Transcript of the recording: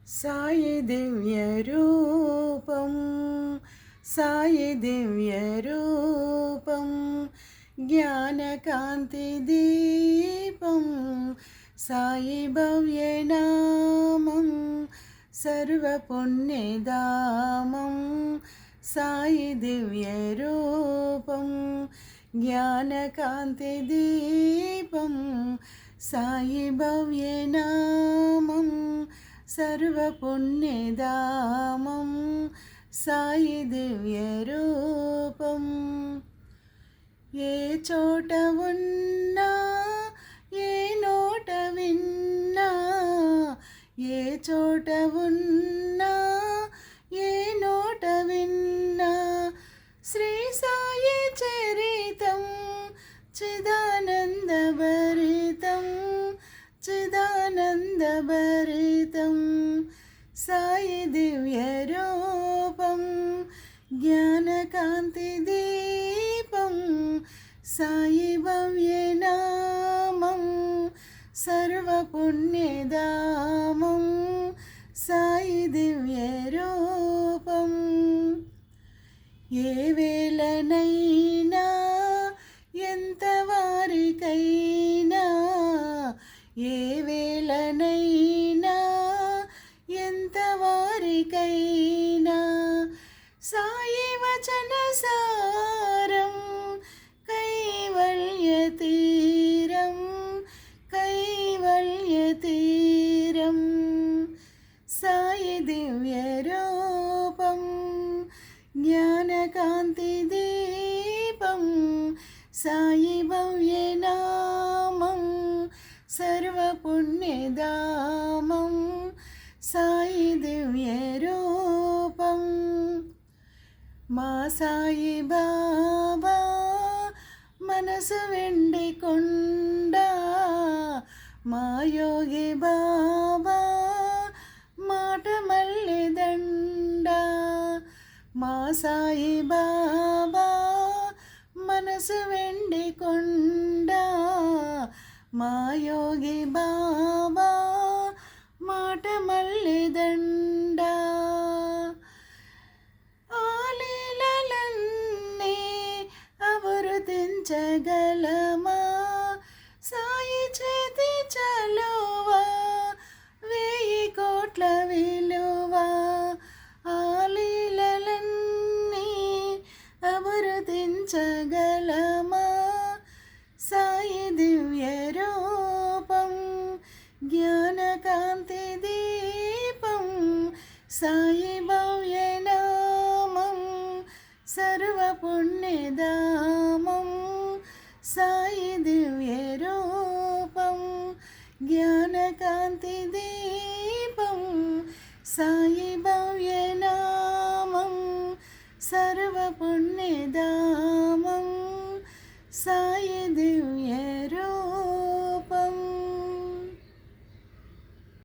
సాయి దివ్య రూపం, సాయి దివ్య రూపం, జ్ఞానకాంతి దీపం, సాయి భవ్యనామం, సర్వపుణ్యధామం, సాయి దివ్య రూపం, జ్ఞానకాంతి దీపం, సాయి భవ్యనామం, సర్వపుణ్యధామం, సాయి దివ్య రూపం. ఏ చోట ఉన్నా, ఏ నోట విన్నా, ఏ చోట ఉన్నా, ఏ నోట విన్నా, శ్రీ సాయి చరితం చిదానందభరితం, చిదానందభరితం, సాయి దివ్య రూపం, జ్ఞానకాంతి దీపం, సాయి భవ్యనామం, సర్వపుణ్యధామం, సాయి దివ్య రూపం. ఏ వేళనైనా ఎంత వారికైనా, ఏ వేళనైనా ఎంత వారికైనా, సాయి వచన సారం కైవల్య తీరం, కైవల్య తీరం, సాయి దివ్య రూపం, జ్ఞానకాంతి దీపం, సాయి భవ్యనామం, సర్వపుణ్యధామం, సాయి దివ్య రూపం. మా సాయి బాబా మనసు వెండి కొండ, మా యోగి బాబా మాట మల్లెదండ, మా సాయి బాబా మనసు వెండి కొండ, మా యోగి బాబా మాట మల్లెదండ. ఆలీలలన్నీ అమృతించగలమా, సాయి చేతి చలువా, 1000 కోట్ల విలువ. ఆలీలలన్నీ అమృతించగలమా, సాయి దివ్య రూపం, జ్ఞానకాంతి దీపం, సాయి